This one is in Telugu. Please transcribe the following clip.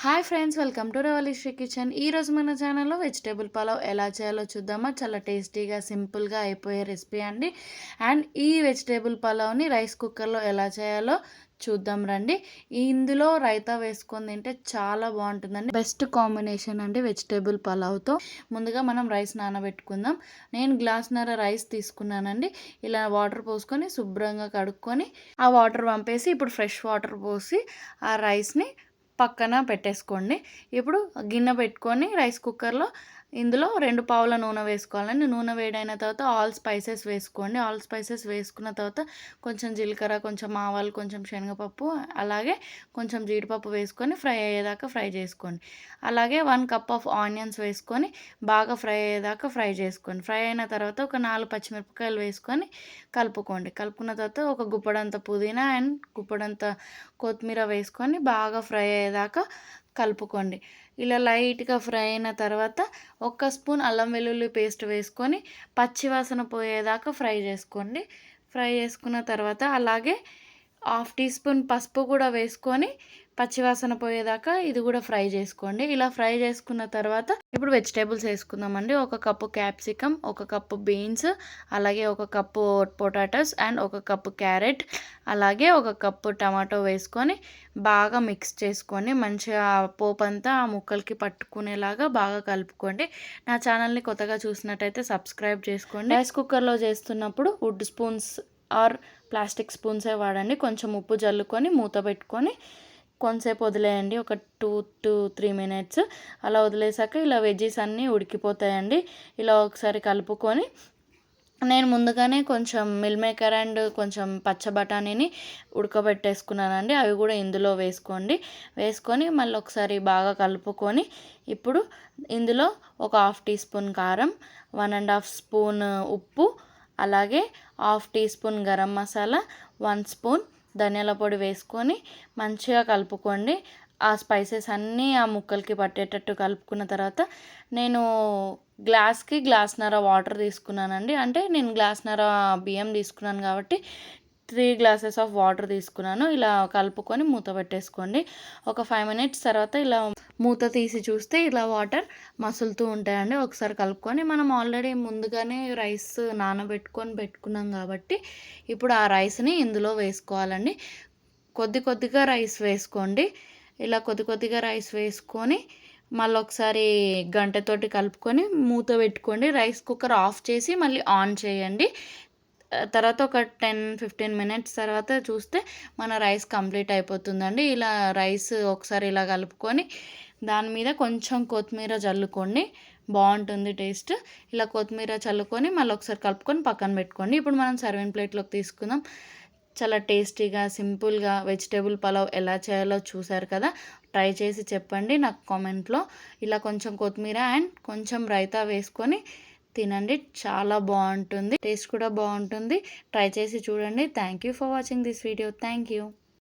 Hi friends, welcome to Ravalishri kitchen. ఈరోజు మన ఛానల్లో వెజిటేబుల్ పలావ్ ఎలా చేయాలో చూద్దామా. చాలా టేస్టీగా సింపుల్గా అయిపోయే రెసిపీ అండి. అండ్ ఈ వెజిటేబుల్ పలావ్ని రైస్ కుక్కర్లో ఎలా చేయాలో చూద్దాం రండి. ఇందులో రైతా వేసుకొని తింటే చాలా బాగుంటుందండి. బెస్ట్ కాంబినేషన్ అండి వెజిటేబుల్ పలావ్తో. ముందుగా మనం రైస్ నానబెట్టుకుందాం. నేను గ్లాస్న్నర రైస్ తీసుకున్నానండి. ఇలా వాటర్ పోసుకొని శుభ్రంగా కడుక్కొని ఆ వాటర్ పంపేసి ఇప్పుడు ఫ్రెష్ వాటర్ పోసి ఆ రైస్ని పక్కన పెట్టేసుకోండి. ఇప్పుడు గిన్నె పెట్టుకొని రైస్ కుక్కర్లో ఇందులో 2 పావుల నూనె వేసుకోవాలండి. నూనె వేడైన తర్వాత ఆల్ స్పైసెస్ వేసుకోండి. ఆల్ స్పైసెస్ వేసుకున్న తర్వాత కొంచెం జీలకర్ర, కొంచెం ఆవాలు, కొంచెం శనగపప్పు, అలాగే కొంచెం జీడిపప్పు వేసుకొని ఫ్రై అయ్యేదాకా ఫ్రై చేసుకోండి. అలాగే 1 కప్ ఆఫ్ ఆనియన్స్ వేసుకొని బాగా ఫ్రై అయ్యేదాకా ఫ్రై చేసుకోండి. ఫ్రై అయిన తర్వాత ఒక 4 పచ్చిమిరపకాయలు వేసుకొని కలుపుకోండి. కలుపుకున్న తర్వాత ఒక గుప్పడంత పుదీనా అండ్ గుప్పడంత కొత్తిమీర వేసుకొని బాగా ఫ్రై అయ్యేదాకా కలుపుకోండి. ఇలా లైట్గా ఫ్రై అయిన తర్వాత 1 స్పూన్ అల్లం వెల్లుల్లి పేస్ట్ వేసుకొని పచ్చివాసన పోయేదాకా ఫ్రై చేసుకోండి. ఫ్రై చేసుకున్న తర్వాత అలాగే 1/2 టీ స్పూన్ పసుపు కూడా వేసుకొని పచ్చివాసన పోయేదాకా ఇది కూడా ఫ్రై చేసుకోండి. ఇలా ఫ్రై చేసుకున్న తర్వాత ఇప్పుడు వెజిటేబుల్స్ వేసుకుందామండి. 1 కప్పు క్యాప్సికమ్, 1 కప్పు బీన్స్, అలాగే 1 cup potatoes and 1 cup carrot, అలాగే 1 కప్పు టమాటో వేసుకొని బాగా మిక్స్ చేసుకొని మంచిగా పోపు అంతా ఆ ముక్కలకి పట్టుకునేలాగా బాగా కలుపుకోండి. నా ఛానల్ని కొత్తగా చూసినట్టయితే సబ్స్క్రైబ్ చేసుకోండి. రైస్ కుక్కర్లో చేస్తున్నప్పుడు వుడ్ స్పూన్స్ ఆర్ ప్లాస్టిక్ స్పూన్సే వాడండి. కొంచెం ఉప్పు జల్లుకొని మూత పెట్టుకొని కొంతసేపు వదిలేయండి. ఒక 2 to 3 మినిట్స్ అలా వదిలేసాక ఇలా వెజ్జీస్ అన్నీ ఉడికిపోతాయండి. ఇలా ఒకసారి కలుపుకొని నేను ముందుగానే కొంచెం మిల్ మేకర్ అండ్ కొంచెం పచ్చ బఠానీని ఉడకబెట్టేసుకున్నానండి. అవి కూడా ఇందులో వేసుకోండి. వేసుకొని మళ్ళీ ఒకసారి బాగా కలుపుకొని ఇప్పుడు ఇందులో ఒక 1/2 టీ స్పూన్ కారం, 1.5 స్పూన్ ఉప్పు, అలాగే 1/2 టీ స్పూన్ గరం మసాలా, 1 స్పూన్ ధనియాల పొడి వేసుకొని మంచిగా కలుపుకోండి. ఆ స్పైసెస్ అన్నీ ఆ ముక్కలకి పట్టేటట్టు కలుపుకున్న తర్వాత నేను గ్లాస్కి గ్లాస్న్నర వాటర్ తీసుకున్నానండి. అంటే నేను గ్లాస్న్నర బియ్యం తీసుకున్నాను కాబట్టి 3 గ్లాసెస్ ఆఫ్ వాటర్ తీసుకున్నాను. ఇలా కలుపుకొని మూత పెట్టేసుకోండి. ఒక 5 మినిట్స్ తర్వాత ఇలా మూత తీసి చూస్తే ఇలా వాటర్ మసులుతూ ఉంటాయండి. ఒకసారి కలుపుకొని మనం ఆల్రెడీ ముందుగానే రైస్ నానబెట్టుకొని పెట్టుకున్నాం కాబట్టి ఇప్పుడు ఆ రైస్ని ఇందులో వేసుకోవాలండి. కొద్దిగా రైస్ వేసుకోండి. ఇలా కొద్దిగా రైస్ వేసుకొని మళ్ళీ ఒకసారి గంటెతోటి కలుపుకొని మూత పెట్టుకోండి. రైస్ కుక్కర్ ఆఫ్ చేసి మళ్ళీ ఆన్ చేయండి. తర్వాత ఒక 10-15 మినిట్స్ తర్వాత చూస్తే మన రైస్ కంప్లీట్ అయిపోతుందండి. ఇలా రైస్ ఒకసారి ఇలా కలుపుకొని దాని మీద కొంచెం కొత్తిమీర చల్లుకోండి. బాగుంటుంది టేస్ట్. ఇలా కొత్తిమీర చల్లుకొని మళ్ళీ ఒకసారి కలుపుకొని పక్కన పెట్టుకోండి. ఇప్పుడు మనం సర్వింగ్ ప్లేట్లోకి తీసుకుందాం. చాలా టేస్టీగా సింపుల్గా వెజిటేబుల్ పలావ్ ఎలా చేయాలో చూసారు కదా. ట్రై చేసి చెప్పండి నాకు కామెంట్లో. ఇలా కొంచెం కొత్తిమీర అండ్ కొంచెం రైతా వేసుకొని తినండి. చాలా బాగుంటుంది. టేస్ట్ కూడా బాగుంటుంది. ట్రై చేసి చూడండి. Thank you for watching this video. Thank you.